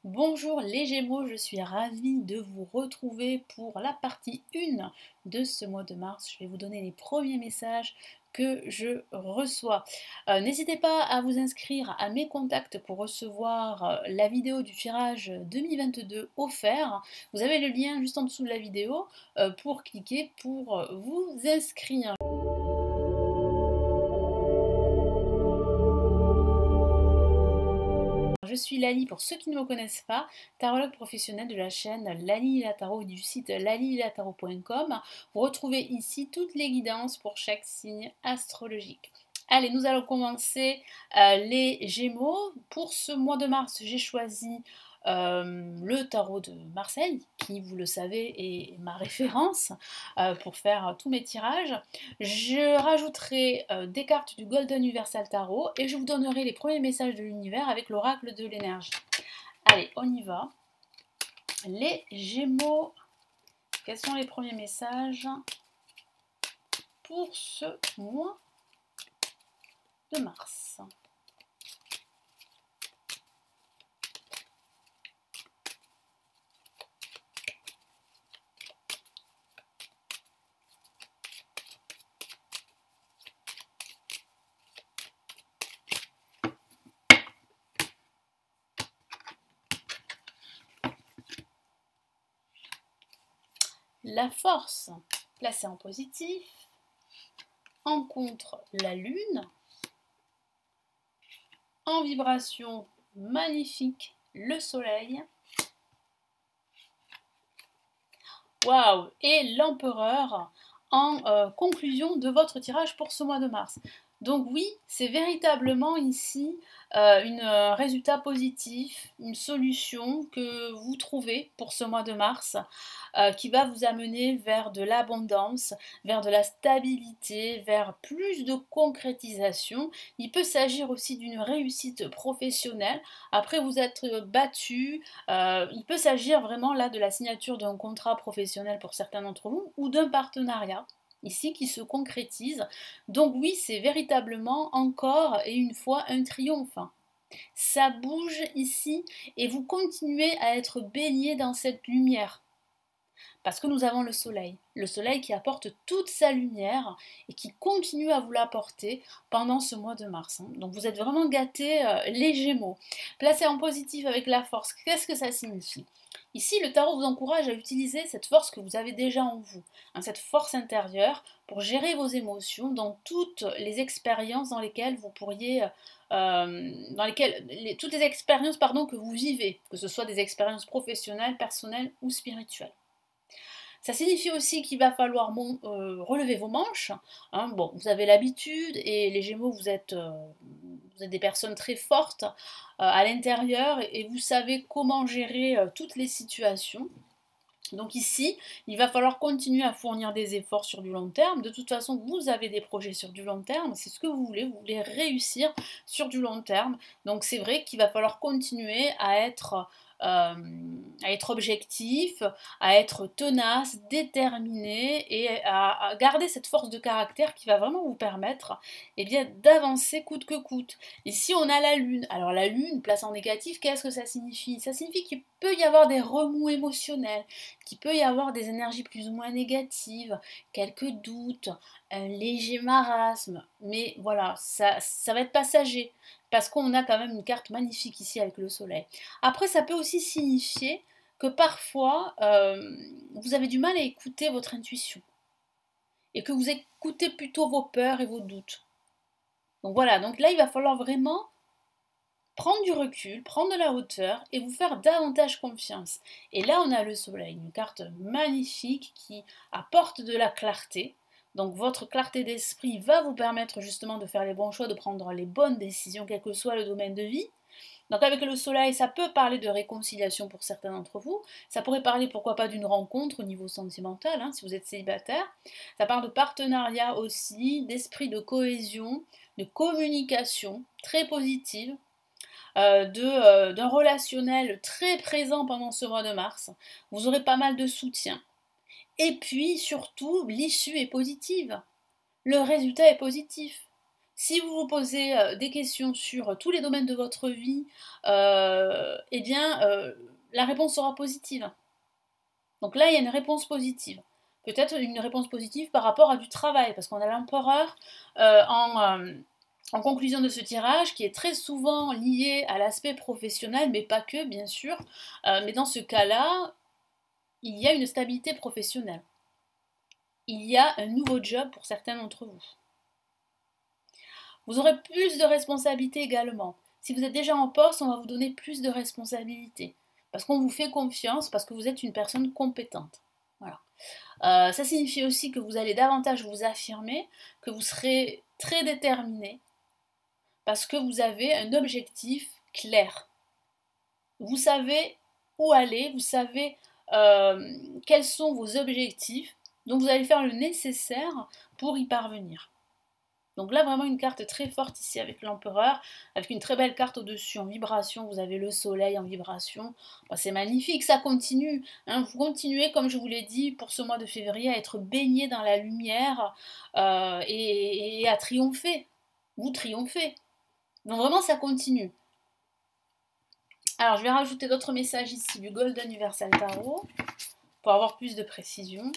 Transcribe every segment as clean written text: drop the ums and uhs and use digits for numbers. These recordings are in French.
Bonjour les Gémeaux, je suis ravie de vous retrouver pour la partie 1 de ce mois de mars. Je vais vous donner les premiers messages que je reçois. N'hésitez pas à vous inscrire à mes contacts pour recevoir la vidéo du tirage 2022 offert. Vous avez le lien juste en dessous de la vidéo pour cliquer pour vous inscrire. Je suis Lali, pour ceux qui ne me connaissent pas, tarologue professionnelle de la chaîne Lali la Tarot et du site lalilatarot.com. Vous retrouvez ici toutes les guidances pour chaque signe astrologique. Allez, nous allons commencer les Gémeaux. Pour ce mois de mars, j'ai choisi le tarot de Marseille, qui, vous le savez, est ma référence pour faire tous mes tirages. Je rajouterai des cartes du Golden Universal Tarot et je vous donnerai les premiers messages de l'univers avec l'oracle de l'énergie. Allez, on y va. Les Gémeaux, quels sont les premiers messages pour ce mois de mars? La force, placée en positif, rencontre la lune, en vibration magnifique, le soleil, waouh, et l'empereur en conclusion de votre tirage pour ce mois de mars. Donc oui, c'est véritablement ici un résultat positif, une solution que vous trouvez pour ce mois de mars qui va vous amener vers de l'abondance, vers de la stabilité, vers plus de concrétisation. Il peut s'agir aussi d'une réussite professionnelle. Après vous être battu, il peut s'agir vraiment là de la signature d'un contrat professionnel pour certains d'entre vous ou d'un partenariat ici qui se concrétise. Donc oui, c'est véritablement encore et une fois un triomphe. Ça bouge ici et vous continuez à être baigné dans cette lumière. Parce que nous avons le soleil qui apporte toute sa lumière et qui continue à vous l'apporter pendant ce mois de mars. Donc vous êtes vraiment gâtés les Gémeaux. Placé en positif avec la force, qu'est-ce que ça signifie? Ici, le tarot vous encourage à utiliser cette force que vous avez déjà en vous, cette force intérieure pour gérer vos émotions dans toutes les expériences dans lesquelles vous pourriez toutes les expériences que vous vivez, que ce soit des expériences professionnelles, personnelles ou spirituelles. Ça signifie aussi qu'il va falloir relever vos manches. Bon, vous avez l'habitude et les Gémeaux, vous êtes des personnes très fortes à l'intérieur et vous savez comment gérer toutes les situations. Donc ici, il va falloir continuer à fournir des efforts sur du long terme. De toute façon, vous avez des projets sur du long terme, c'est ce que vous voulez réussir sur du long terme. Donc c'est vrai qu'il va falloir continuer à être objectif, à être tenace, déterminé et à garder cette force de caractère qui va vraiment vous permettre d'avancer coûte que coûte. Ici on a la lune. Alors la lune, place en négatif, qu'est-ce que ça signifie? Ça signifie qu'il peut y avoir des remous émotionnels, qu'il peut y avoir des énergies plus ou moins négatives, quelques doutes, un léger marasme, mais voilà, ça va être passager, parce qu'on a quand même une carte magnifique ici avec le soleil. Après, ça peut aussi signifier que parfois, vous avez du mal à écouter votre intuition, et que vous écoutez plutôt vos peurs et vos doutes. Donc voilà, donc là, il va falloir vraiment prendre du recul, prendre de la hauteur et vous faire davantage confiance. Et là, on a le soleil, une carte magnifique qui apporte de la clarté. Donc votre clarté d'esprit va vous permettre justement de faire les bons choix, de prendre les bonnes décisions, quel que soit le domaine de vie. Donc avec le soleil, ça peut parler de réconciliation pour certains d'entre vous. Ça pourrait parler, pourquoi pas, d'une rencontre au niveau sentimental, si vous êtes célibataire. Ça parle de partenariat aussi, d'esprit de cohésion, de communication très positive. D'un relationnel très présent pendant ce mois de mars. Vous aurez pas mal de soutien. Et puis surtout, l'issue est positive. Le résultat est positif. Si vous vous posez des questions sur tous les domaines de votre vie, eh bien, la réponse sera positive. Donc là, il y a une réponse positive. Peut-être une réponse positive par rapport à du travail, parce qu'on a l'empereur en conclusion de ce tirage, qui est très souvent lié à l'aspect professionnel, mais pas que, bien sûr. Mais dans ce cas-là, il y a une stabilité professionnelle. Il y a un nouveau job pour certains d'entre vous. Vous aurez plus de responsabilités également. Si vous êtes déjà en poste, on va vous donner plus de responsabilités. Parce qu'on vous fait confiance, parce que vous êtes une personne compétente. Voilà. Ça signifie aussi que vous allez davantage vous affirmer, que vous serez très déterminé, parce que vous avez un objectif clair. Vous savez où aller, vous savez quels sont vos objectifs, donc vous allez faire le nécessaire pour y parvenir. Donc là, vraiment une carte très forte ici avec l'empereur, avec une très belle carte au-dessus en vibration. Vous avez le soleil en vibration. Bon, c'est magnifique, ça continue. Hein. Vous continuez, comme je vous l'ai dit, pour ce mois de février, à être baigné dans la lumière et à triompher. Vous triomphez. Donc vraiment, ça continue. Alors, je vais rajouter d'autres messages ici du Golden Universal Tarot pour avoir plus de précision.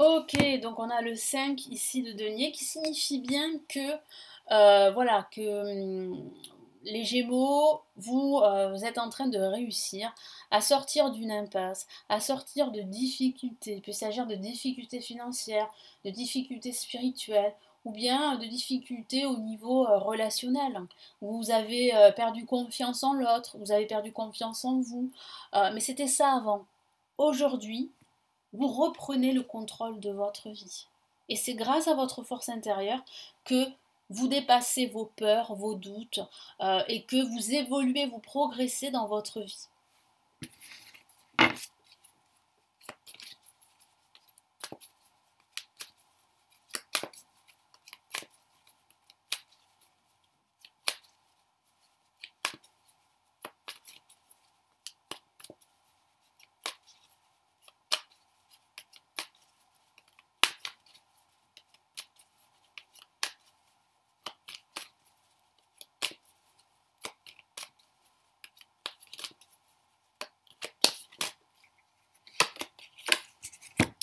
Ok, donc on a le 5 ici de denier qui signifie bien que, voilà, que les Gémeaux, vous êtes en train de réussir à sortir d'une impasse, à sortir de difficultés. Il peut s'agir de difficultés financières, de difficultés spirituelles, ou bien de difficultés au niveau relationnel. Vous avez perdu confiance en l'autre, vous avez perdu confiance en vous, mais c'était ça avant. Aujourd'hui, vous reprenez le contrôle de votre vie. Et c'est grâce à votre force intérieure que vous dépassez vos peurs, vos doutes, et que vous évoluez, vous progressez dans votre vie.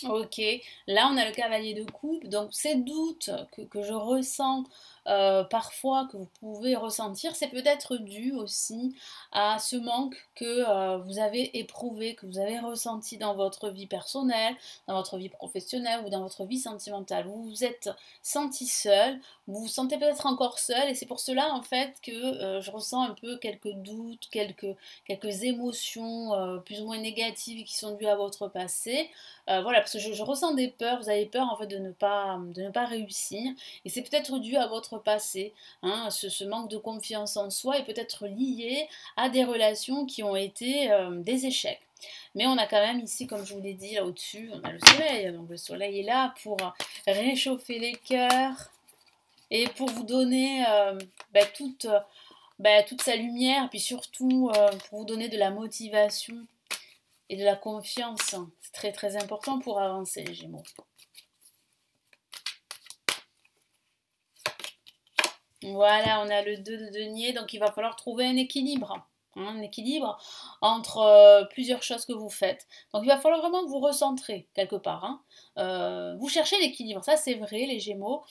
Ok, là on a le cavalier de coupe, donc ces doutes que je ressens parfois, que vous pouvez ressentir, c'est peut-être dû aussi à ce manque que vous avez éprouvé, que vous avez ressenti dans votre vie personnelle, dans votre vie professionnelle ou dans votre vie sentimentale. Vous vous êtes senti seul, vous vous sentez peut-être encore seul, et c'est pour cela en fait que je ressens un peu quelques doutes, quelques émotions plus ou moins négatives qui sont dues à votre passé. Voilà, parce que je ressens des peurs, vous avez peur en fait de ne pas réussir, et c'est peut-être dû à votre passé, hein, ce manque de confiance en soi est peut-être lié à des relations qui ont été des échecs. Mais on a quand même ici, comme je vous l'ai dit, là au-dessus, on a le soleil, donc le soleil est là pour réchauffer les cœurs, et pour vous donner toute sa lumière, puis surtout pour vous donner de la motivation et de la confiance. C'est très très important pour avancer, les Gémeaux. Voilà, on a le 2 de denier, donc il va falloir trouver un équilibre. Un équilibre entre plusieurs choses que vous faites. Donc il va falloir vraiment vous recentrer quelque part. Hein. Vous cherchez l'équilibre, ça c'est vrai, les Gémeaux.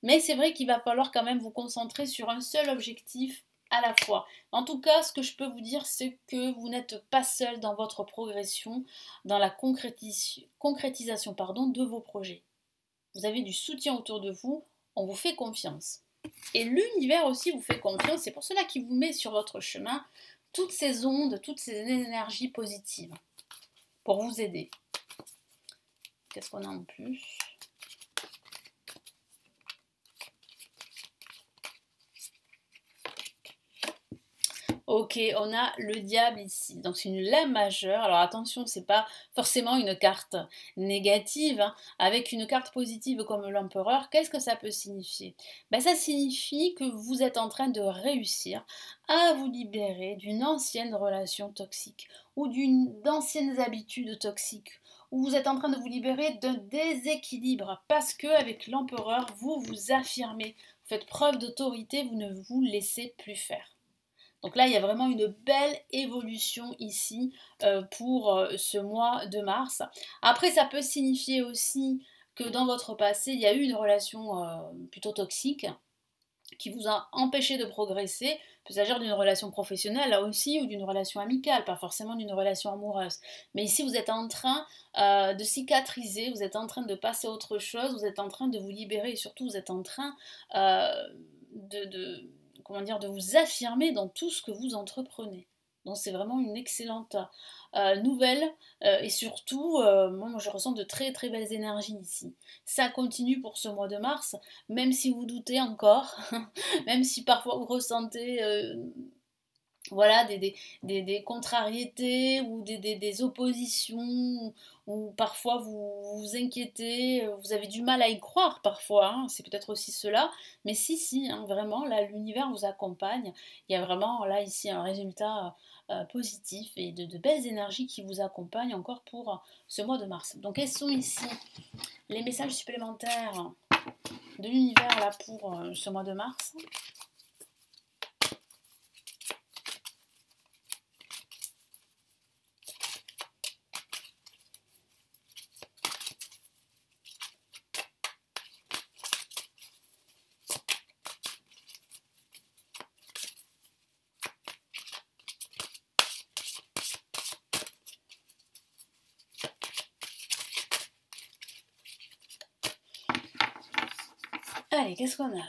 Mais c'est vrai qu'il va falloir quand même vous concentrer sur un seul objectif à la fois. En tout cas, ce que je peux vous dire, c'est que vous n'êtes pas seul dans votre progression, dans la concrétisation de vos projets. Vous avez du soutien autour de vous, on vous fait confiance. Et l'univers aussi vous fait confiance, c'est pour cela qu'il vous met sur votre chemin toutes ces ondes, toutes ces énergies positives pour vous aider. Qu'est-ce qu'on a en plus ? Ok, on a le diable ici. Donc c'est une La majeure. Alors attention, c'est pas forcément une carte négative, hein. Avec une carte positive comme l'empereur, qu'est-ce que ça peut signifier? Ben, ça signifie que vous êtes en train de réussir à vous libérer d'une ancienne relation toxique ou d'anciennes habitudes toxiques. Ou vous êtes en train de vous libérer d'un déséquilibre parce que avec l'empereur, vous vous affirmez, vous faites preuve d'autorité, vous ne vous laissez plus faire. Donc là, il y a vraiment une belle évolution ici pour ce mois de mars. Après, ça peut signifier aussi que dans votre passé, il y a eu une relation plutôt toxique qui vous a empêché de progresser. Il peut s'agir d'une relation professionnelle là aussi ou d'une relation amicale, pas forcément d'une relation amoureuse. Mais ici, vous êtes en train de cicatriser, vous êtes en train de passer à autre chose, vous êtes en train de vous libérer et surtout vous êtes en train de comment dire, de vous affirmer dans tout ce que vous entreprenez. Donc c'est vraiment une excellente nouvelle et surtout, moi je ressens de très très belles énergies ici. Ça continue pour ce mois de mars, même si vous doutez encore, même si parfois vous ressentez voilà, des contrariétés ou des oppositions, ou parfois vous vous inquiétez, vous avez du mal à y croire parfois, hein, c'est peut-être aussi cela, mais si, si, hein, vraiment, là, l'univers vous accompagne, il y a vraiment là, ici, un résultat positif et de belles énergies qui vous accompagnent encore pour ce mois de mars. Donc, quels sont ici les messages supplémentaires de l'univers là pour ce mois de mars? Allez, qu'est-ce qu'on a là?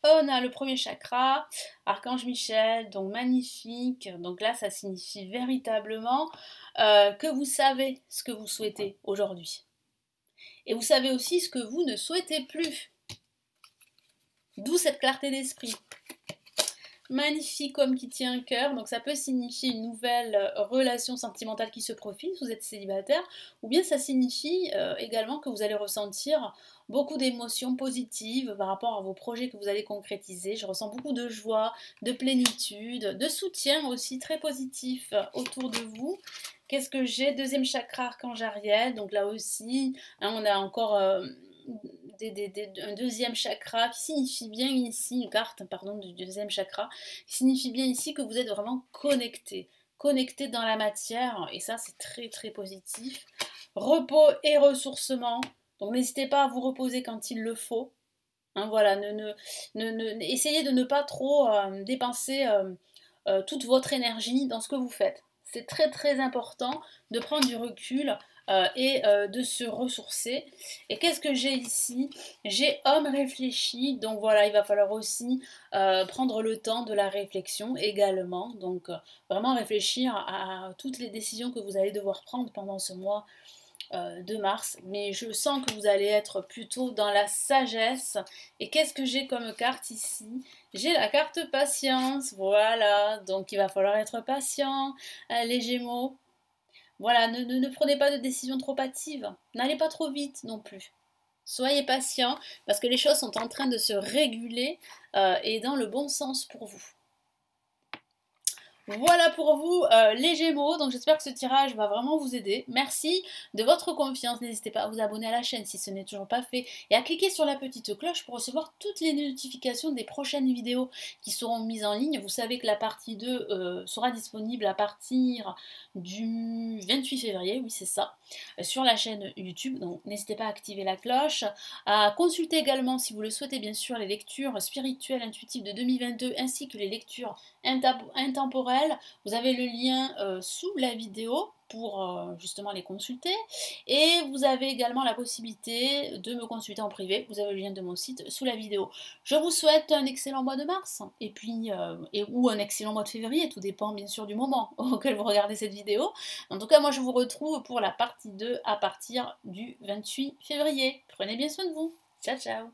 On a le premier chakra, Archange Michel, donc magnifique. Donc là, ça signifie véritablement que vous savez ce que vous souhaitez aujourd'hui. Et vous savez aussi ce que vous ne souhaitez plus. D'où cette clarté d'esprit. Magnifique homme qui tient un cœur, donc ça peut signifier une nouvelle relation sentimentale qui se profile si vous êtes célibataire, ou bien ça signifie également que vous allez ressentir beaucoup d'émotions positives par rapport à vos projets que vous allez concrétiser. Je ressens beaucoup de joie, de plénitude, de soutien aussi très positif autour de vous. Qu'est-ce que j'ai? Deuxième chakra, Archange Ariel, donc là aussi, hein, on a encore un deuxième chakra qui signifie bien ici, une carte pardon, du deuxième chakra, qui signifie bien ici que vous êtes vraiment connecté dans la matière, et ça c'est très très positif. Repos et ressourcement, donc n'hésitez pas à vous reposer quand il le faut. Hein, voilà, essayez de ne pas trop dépenser toute votre énergie dans ce que vous faites. C'est très très important de prendre du recul et de se ressourcer. Et qu'est-ce que j'ai ici? J'ai homme réfléchi, donc voilà, il va falloir aussi prendre le temps de la réflexion également. Donc vraiment réfléchir à toutes les décisions que vous allez devoir prendre pendant ce mois de mars, mais je sens que vous allez être plutôt dans la sagesse. Et qu'est-ce que j'ai comme carte ici? J'ai la carte patience, voilà, donc il va falloir être patient, les Gémeaux. Voilà, ne prenez pas de décisions trop hâtives, n'allez pas trop vite non plus. Soyez patient parce que les choses sont en train de se réguler et dans le bon sens pour vous. Voilà pour vous les Gémeaux, donc j'espère que ce tirage va vraiment vous aider. Merci de votre confiance, n'hésitez pas à vous abonner à la chaîne si ce n'est toujours pas fait et à cliquer sur la petite cloche pour recevoir toutes les notifications des prochaines vidéos qui seront mises en ligne. Vous savez que la partie 2 sera disponible à partir du 28 février, oui c'est ça, sur la chaîne YouTube, donc n'hésitez pas à activer la cloche, à consulter également si vous le souhaitez bien sûr les lectures spirituelles intuitives de 2022 ainsi que les lectures intemporelles. Vous avez le lien sous la vidéo pour justement les consulter et vous avez également la possibilité de me consulter en privé. Vous avez le lien de mon site sous la vidéo. Je vous souhaite un excellent mois de mars et puis ou un excellent mois de février, tout dépend bien sûr du moment auquel vous regardez cette vidéo. En tout cas, moi je vous retrouve pour la partie 2 à partir du 28 février. Prenez bien soin de vous. Ciao ciao.